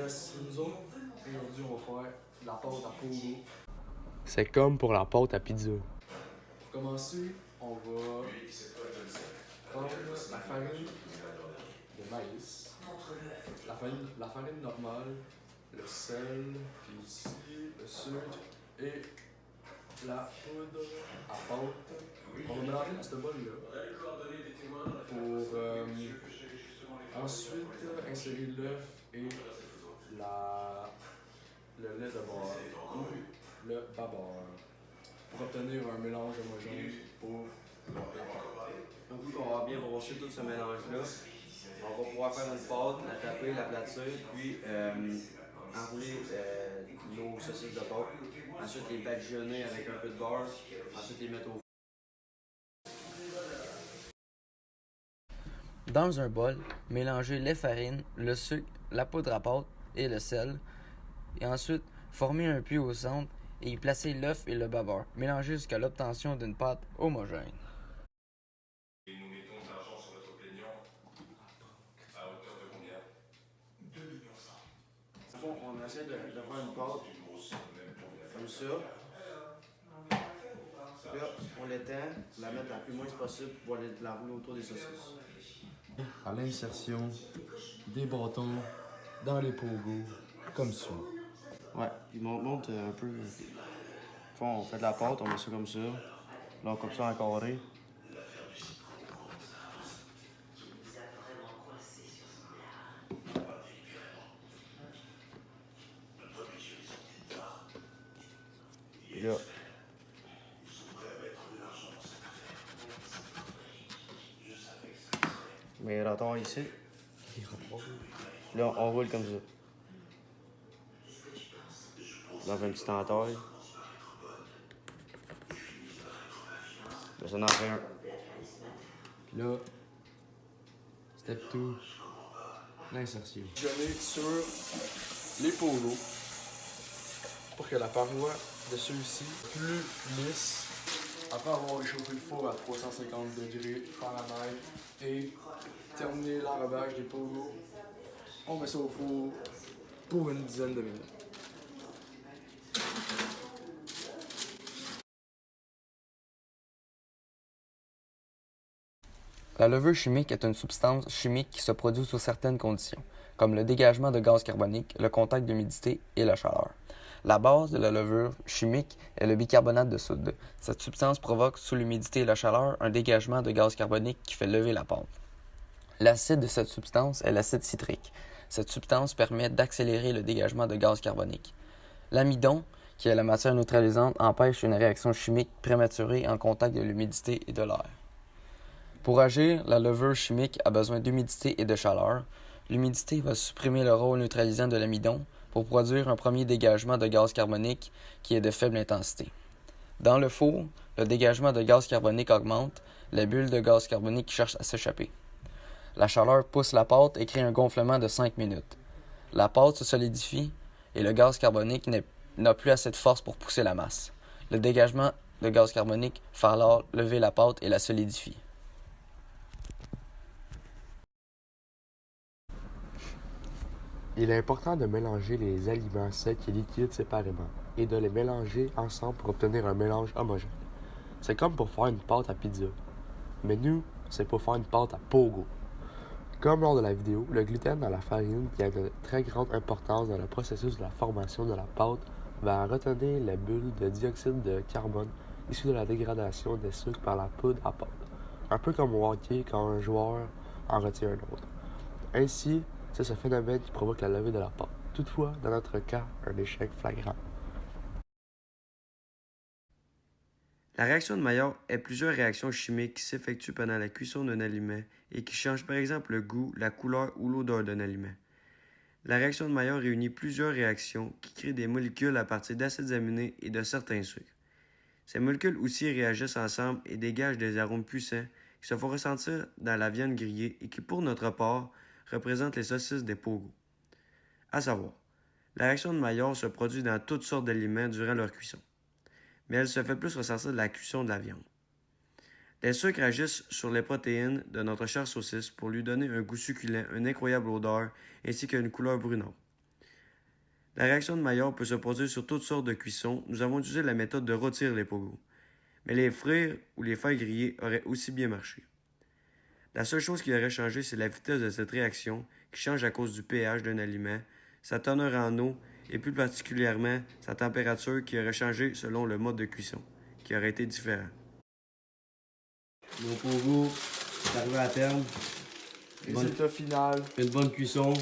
nous autres, aujourd'hui, on va faire de la pâte à pogo. C'est comme pour la pâte à pizza. Pour commencer, on va prendre la farine de maïs, la farine normale, le sel, puis ici, le sucre et la poudre à pâte. On va mélanger dans ce bol-là pour ensuite insérer l'œuf et le lait de beurre ou le babord pour obtenir un mélange homogène pour la pâte. Un coup qu'on va bien brosser tout ce mélange-là, on va pouvoir faire une pâte, la taper, l'aplatir, puis enrouler nos saucisses de pâte. Ensuite, les badigeonner avec un peu de beurre. Ensuite, les mettre au four. Dans un bol, mélangez les farines, le sucre, la poudre à pâte et le sel. Et ensuite, formez un puits au centre et y placez l'œuf et le beurre. Mélangez jusqu'à l'obtention d'une pâte homogène. Et nous mettons de l'argent sur votre plaignant à hauteur de combien? 2,1 millions. Au fond, on essaie de faire une pâte comme ça. Là, on l'étend, la mettre la plus mince possible pour la rouler autour des saucisses. À l'insertion des bâtons dans les pogos, comme ça. Ouais, puis monte un peu. Au fond, on fait de la pâte, on met ça comme ça. Là, on coupe ça en carré. Et là, mais rotor ici. Là, on roule comme ça. Là, on fait un petit entaille. Là, ça en fait un. Puis là, step 2, l'insertion. Je mets sur les pogos pour que la paroi de ceux-ci plus lisse. Après avoir réchauffé le four à 350 degrés Fahrenheit et terminé l'enrobage des pogos, on met ça au four pour une dizaine de minutes. La levure chimique est une substance chimique qui se produit sous certaines conditions, comme le dégagement de gaz carbonique, le contact d'humidité et la chaleur. La base de la levure chimique est le bicarbonate de soude. Cette substance provoque, sous l'humidité et la chaleur, un dégagement de gaz carbonique qui fait lever la pâte. L'acide de cette substance est l'acide citrique. Cette substance permet d'accélérer le dégagement de gaz carbonique. L'amidon, qui est la matière neutralisante, empêche une réaction chimique prématurée en contact de l'humidité et de l'air. Pour agir, la levure chimique a besoin d'humidité et de chaleur. L'humidité va supprimer le rôle neutralisant de l'amidon pour produire un premier dégagement de gaz carbonique qui est de faible intensité. Dans le four, le dégagement de gaz carbonique augmente, les bulles de gaz carbonique cherchent à s'échapper. La chaleur pousse la pâte et crée un gonflement de 5 minutes. La pâte se solidifie et le gaz carbonique n'a plus assez de force pour pousser la masse. Le dégagement de gaz carbonique fait alors lever la pâte et la solidifier. Il est important de mélanger les aliments secs et liquides séparément et de les mélanger ensemble pour obtenir un mélange homogène. C'est comme pour faire une pâte à pizza. Mais nous, c'est pour faire une pâte à pogo. Comme lors de la vidéo, le gluten dans la farine, qui a une très grande importance dans le processus de la formation de la pâte, va retenir les bulles de dioxyde de carbone issues de la dégradation des sucres par la poudre à pâte. Un peu comme au hockey quand un joueur en retient un autre. Ainsi, c'est ce phénomène qui provoque la levée de la pâte. Toutefois, dans notre cas, un échec flagrant. La réaction de Maillard est plusieurs réactions chimiques qui s'effectuent pendant la cuisson d'un aliment et qui changent par exemple le goût, la couleur ou l'odeur d'un aliment. La réaction de Maillard réunit plusieurs réactions qui créent des molécules à partir d'acides aminés et de certains sucres. Ces molécules aussi réagissent ensemble et dégagent des arômes puissants qui se font ressentir dans la viande grillée et qui, pour notre part, représentent les saucisses des pogos. À savoir, la réaction de Maillard se produit dans toutes sortes d'aliments durant leur cuisson, mais elle se fait plus ressentir de la cuisson de la viande. Les sucres agissent sur les protéines de notre chère saucisse pour lui donner un goût succulent, une incroyable odeur ainsi qu'une couleur brunâtre. La réaction de Maillard peut se produire sur toutes sortes de cuissons. Nous avons utilisé la méthode de rôtir les pogos. Mais les frire ou les faire griller auraient aussi bien marché. La seule chose qui aurait changé, c'est la vitesse de cette réaction, qui change à cause du pH d'un aliment, sa teneur en eau et plus particulièrement sa température qui aurait changé selon le mode de cuisson, qui aurait été différent. Nos pogos, c'est arrivé à terme. Résultat final. Une bonne cuisson.